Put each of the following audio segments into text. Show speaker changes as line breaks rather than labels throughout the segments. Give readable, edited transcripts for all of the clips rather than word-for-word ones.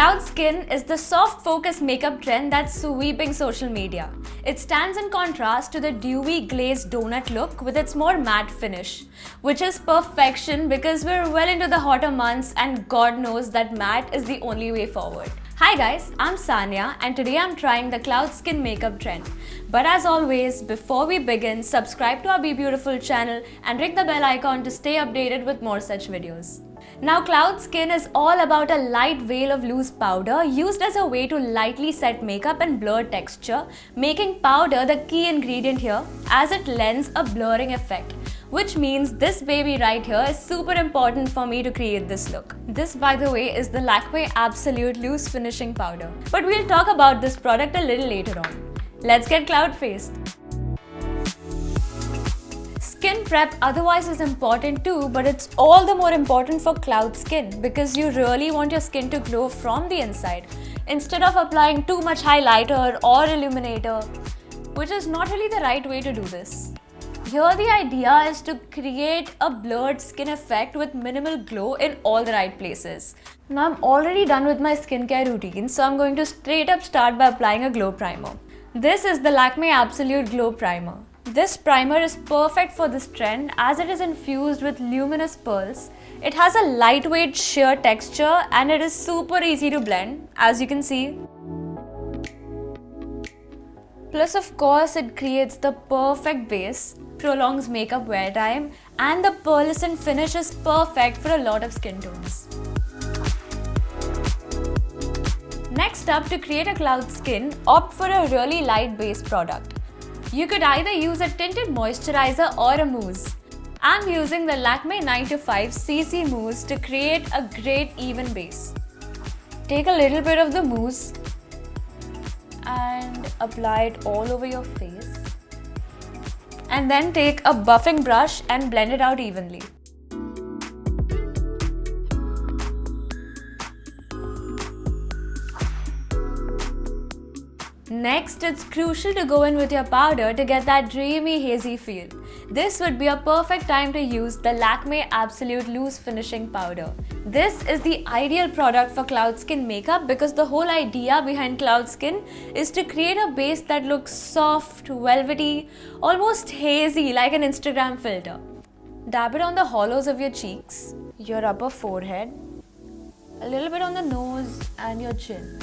Cloud skin is the soft focus makeup trend that's sweeping social media. It stands in contrast to the dewy glazed donut look with its more matte finish, which is perfection because we're well into the hotter months and God knows that matte is the only way forward. Hi guys, I'm Sanya and today I'm trying the Cloud skin makeup trend. But as always, before we begin, subscribe to our Be Beautiful channel and ring the bell icon to stay updated with more such videos. Now, Cloud skin is all about a light veil of loose powder used as a way to lightly set makeup and blur texture, making powder the key ingredient here as it lends a blurring effect. Which means this baby right here is super important for me to create this look. This, by the way, is the Lakme Absolute Loose Finishing Powder. But we'll talk about this product a little later on. Let's get cloud faced. Skin prep otherwise is important too, but it's all the more important for cloud skin because you really want your skin to glow from the inside instead of applying too much highlighter or illuminator, which is not really the right way to do this. Here the idea is to create a blurred skin effect with minimal glow in all the right places. Now I'm already done with my skincare routine, so I'm going to straight up start by applying a glow primer. This is the Lakme Absolute Glow Primer. This primer is perfect for this trend as it is infused with luminous pearls. It has a lightweight sheer texture and it is super easy to blend, as you can see. Plus, of course, it creates the perfect base, prolongs makeup wear time, and the pearlescent finish is perfect for a lot of skin tones. Next up, to create a cloud skin, opt for a really light base product. You could either use a tinted moisturizer or a mousse. I'm using the Lakme 9 to 5 CC mousse to create a great even base. Take a little bit of the mousse and apply it all over your face. And then take a buffing brush and blend it out evenly. Next, it's crucial to go in with your powder to get that dreamy, hazy feel. This would be a perfect time to use the Lakme Absolute Loose Finishing Powder. This is the ideal product for cloud skin makeup because the whole idea behind cloud skin is to create a base that looks soft, velvety, almost hazy like an Instagram filter. Dab it on the hollows of your cheeks, your upper forehead, a little bit on the nose and your chin.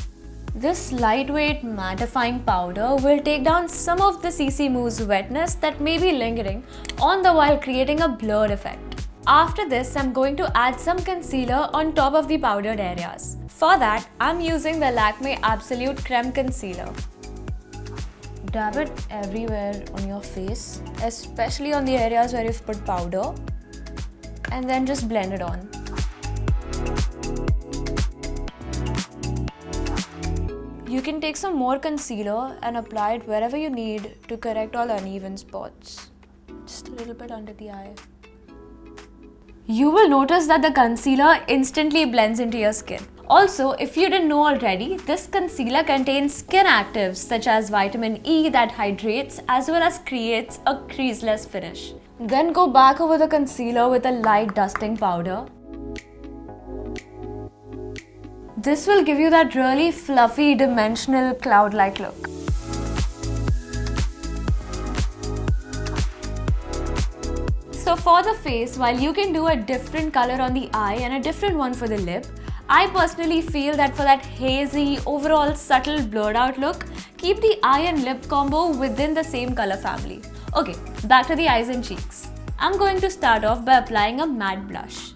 This lightweight mattifying powder will take down some of the CC mousse wetness that may be lingering on the while creating a blurred effect. After this, I'm going to add some concealer on top of the powdered areas. For that, I'm using the Lakme Absolute Creme Concealer. Dab it everywhere on your face, especially on the areas where you've put powder, and then just blend it on. You can take some more concealer and apply it wherever you need to correct all uneven spots. Just a little bit under the eye. You will notice that the concealer instantly blends into your skin. Also, if you didn't know already, this concealer contains skin actives such as vitamin E that hydrates as well as creates a creaseless finish. Then go back over the concealer with a light dusting powder. This will give you that really fluffy, dimensional, cloud-like look. So for the face, while you can do a different color on the eye and a different one for the lip, I personally feel that for that hazy, overall subtle blurred out look, keep the eye and lip combo within the same color family. Okay, back to the eyes and cheeks. I'm going to start off by applying a matte blush.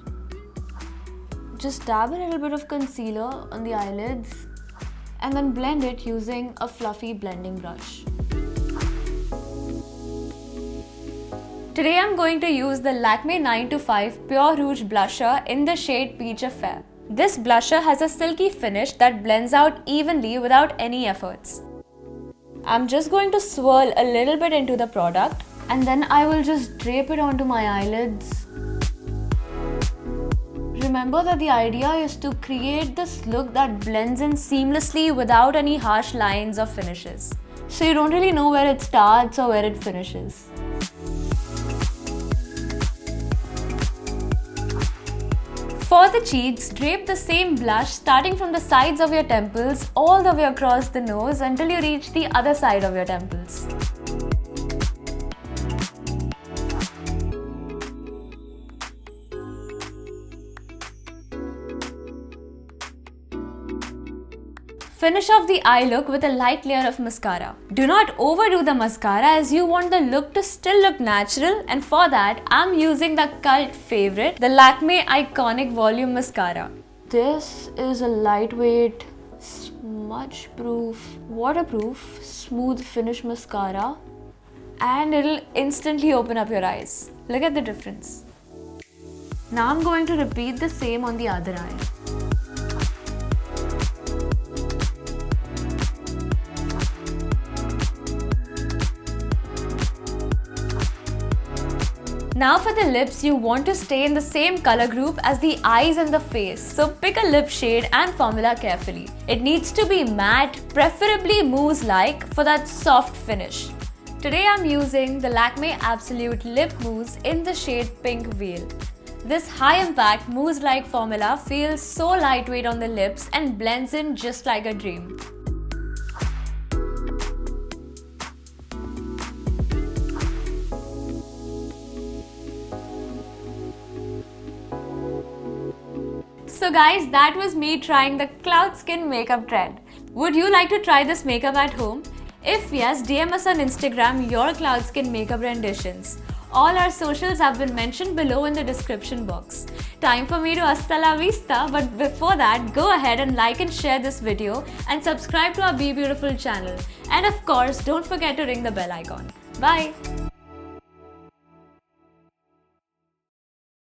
Just dab a little bit of concealer on the eyelids and then blend it using a fluffy blending brush. Today I'm going to use the Lakme 9 to 5 Pure Rouge Blusher in the shade Peach Affair. This blusher has a silky finish that blends out evenly without any efforts. I'm just going to swirl a little bit into the product and then I will just drape it onto my eyelids. Remember that the idea is to create this look that blends in seamlessly without any harsh lines or finishes. So you don't really know where it starts or where it finishes. For the cheeks, drape the same blush starting from the sides of your temples all the way across the nose until you reach the other side of your temples. Finish off the eye look with a light layer of mascara. Do not overdo the mascara as you want the look to still look natural, and for that I'm using the cult favorite, the Lakme Iconic Volume Mascara. This is a lightweight, smudge-proof, waterproof, smooth finish mascara, and it'll instantly open up your eyes. Look at the difference. Now I'm going to repeat the same on the other eye. Now for the lips, you want to stay in the same color group as the eyes and the face. So pick a lip shade and formula carefully. It needs to be matte, preferably mousse-like for that soft finish. Today I'm using the Lakme Absolute Lip Mousse in the shade Pink Veil. This high-impact mousse-like formula feels so lightweight on the lips and blends in just like a dream. So guys, that was me trying the cloud skin makeup trend. Would you like to try this makeup at home? If yes, DM us on Instagram your cloud skin makeup renditions. All our socials have been mentioned below in the description box. Time for me to hasta la vista, but before that, go ahead and like and share this video and subscribe to our Be Beautiful channel. And of course, don't forget to ring the bell icon. Bye!